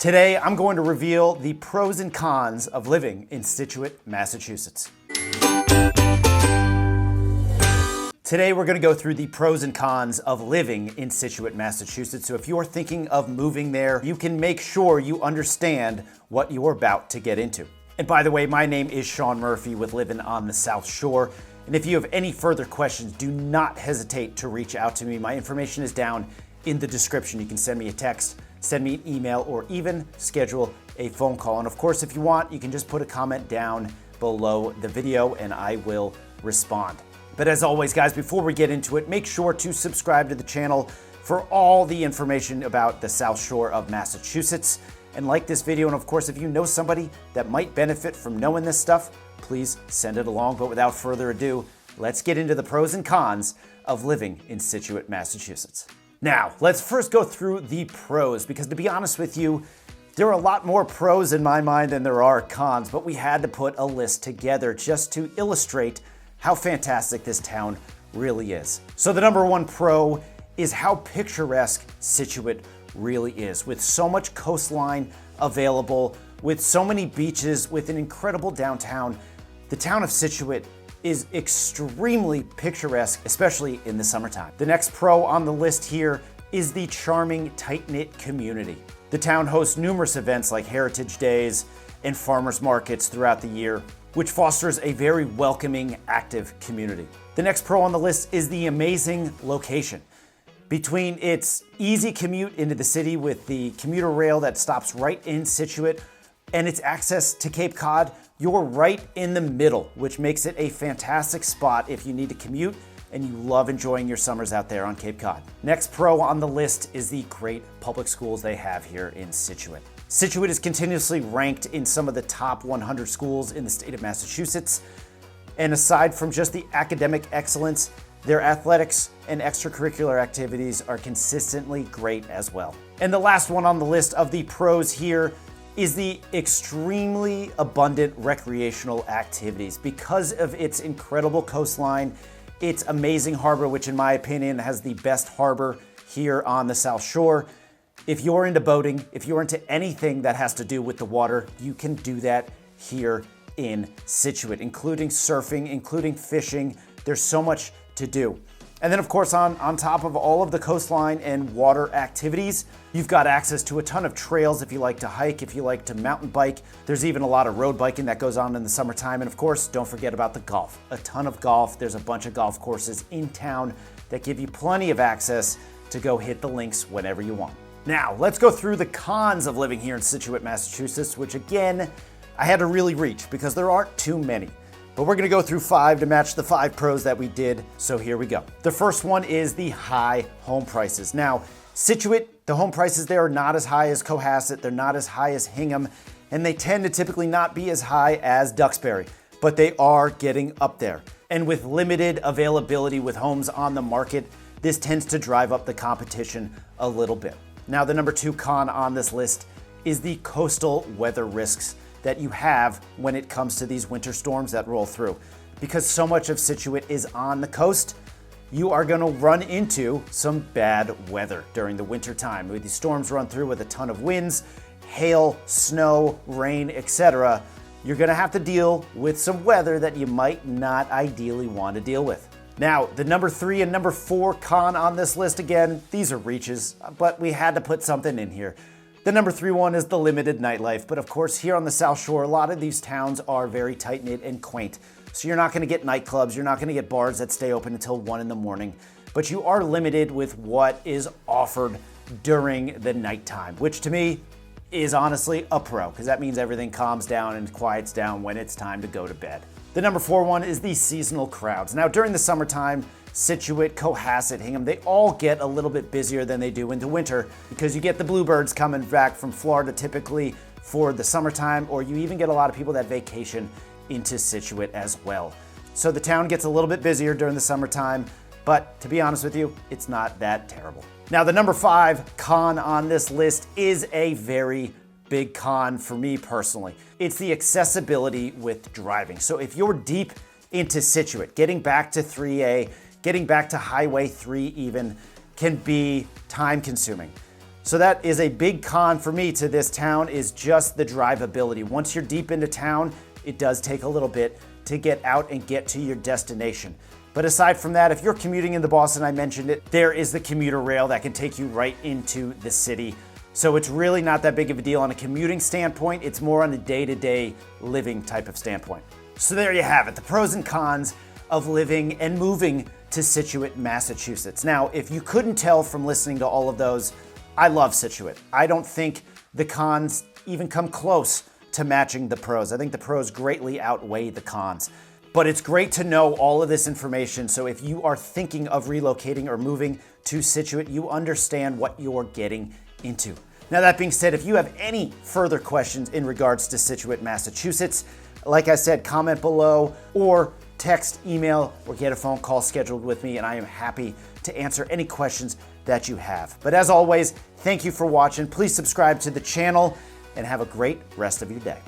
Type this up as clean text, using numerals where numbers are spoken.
Today, I'm going to reveal the pros and cons of living in Scituate, Massachusetts. Today, we're going to go through the pros and cons of living in Scituate, Massachusetts. So if you're thinking of moving there, you can make sure you understand what you're about to get into. And by the way, my name is Sean Murphy with Living on the South Shore. And if you have any further questions, do not hesitate to reach out to me. My information is down in the description. You can send me a text, send me an email, or even schedule a phone call. And of course, if you want, you can just put a comment down below the video and I will respond. But as always, guys, before we get into it, make sure to subscribe to the channel for all the information about the South Shore of Massachusetts. And like this video, and of course, if you know somebody that might benefit from knowing this stuff, please send it along. But without further ado, let's get into the pros and cons of living in Scituate, Massachusetts. Now, let's first go through the pros, because to be honest with you, there are a lot more pros in my mind than there are cons, but we had to put a list together just to illustrate how fantastic this town really is. So the number one pro is how picturesque Scituate really is, with so much coastline available, with so many beaches, with an incredible downtown. The town of Scituate is extremely picturesque, especially in the summertime. The next pro on the list here is the charming, tight-knit community. The town hosts numerous events like Heritage Days and farmers markets throughout the year, which fosters a very welcoming, active community. The next pro on the list is the amazing location. Between its easy commute into the city with the commuter rail that stops right in Scituate and its access to Cape Cod, you're right in the middle, which makes it a fantastic spot if you need to commute and you love enjoying your summers out there on Cape Cod. Next pro on the list is the great public schools they have here in Scituate. Scituate is continuously ranked in some of the top 100 schools in the state of Massachusetts. And aside from just the academic excellence, their athletics and extracurricular activities are consistently great as well. And the last one on the list of the pros here is the extremely abundant recreational activities. Because of its incredible coastline, its amazing harbor, which in my opinion has the best harbor here on the South Shore. If you're into boating, if you're into anything that has to do with the water, you can do that here in Scituate, including surfing, including fishing. There's so much to do. And then of course, on top of all of the coastline and water activities, you've got access to a ton of trails if you like to hike, if you like to mountain bike. There's even a lot of road biking that goes on in the summertime. And of course, don't forget about the golf. A ton of golf. There's a bunch of golf courses in town that give you plenty of access to go hit the links whenever you want. Now, let's go through the cons of living here in Scituate, Massachusetts, which again, I had to really reach because there aren't too many. But we're gonna go through 5 to match the 5 pros that we did, so here we go. The first one is the high home prices. Now, Scituate, the home prices there are not as high as Cohasset, they're not as high as Hingham, and they tend to typically not be as high as Duxbury, but they are getting up there. And with limited availability with homes on the market, this tends to drive up the competition a little bit. Now, the number 2 con on this list is the coastal weather risks that you have when it comes to these winter storms that roll through. Because so much of Scituate is on the coast, you are gonna run into some bad weather during the winter time. With these storms run through with a ton of winds, hail, snow, rain, etc., you're gonna have to deal with some weather that you might not ideally want to deal with. Now, the number 3 and number 4 con on this list, again, these are reaches, but we had to put something in here. The number 3 one is the limited nightlife, but of course here on the South Shore, a lot of these towns are very tight-knit and quaint. So you're not gonna get nightclubs, you're not gonna get bars that stay open until 1 in the morning, but you are limited with what is offered during the nighttime, which to me is honestly a pro, because that means everything calms down and quiets down when it's time to go to bed. The number 4 one is the seasonal crowds. Now during the summertime, Scituate, Cohasset, Hingham, they all get a little bit busier than they do in the winter because you get the bluebirds coming back from Florida typically for the summertime, or you even get a lot of people that vacation into Scituate as well. So the town gets a little bit busier during the summertime, but to be honest with you, it's not that terrible. Now the number 5 con on this list is a very big con for me personally. It's the accessibility with driving. So if you're deep into Scituate, getting back to 3A, getting back to Highway 3 even, can be time consuming. So that is a big con for me to this town, is just the drivability. Once you're deep into town, it does take a little bit to get out and get to your destination. But aside from that, if you're commuting into Boston, I mentioned it, there is the commuter rail that can take you right into the city. So it's really not that big of a deal on a commuting standpoint. It's more on a day-to-day living type of standpoint. So there you have it, the pros and cons of living and moving to Scituate, Massachusetts. Now, if you couldn't tell from listening to all of those, I love Scituate. I don't think the cons even come close to matching the pros. I think the pros greatly outweigh the cons. But it's great to know all of this information, so if you are thinking of relocating or moving to Scituate, you understand what you're getting into. Now, that being said, if you have any further questions in regards to Scituate, Massachusetts, like I said, comment below or text, email, or get a phone call scheduled with me, and I am happy to answer any questions that you have. But as always, thank you for watching. Please subscribe to the channel and have a great rest of your day.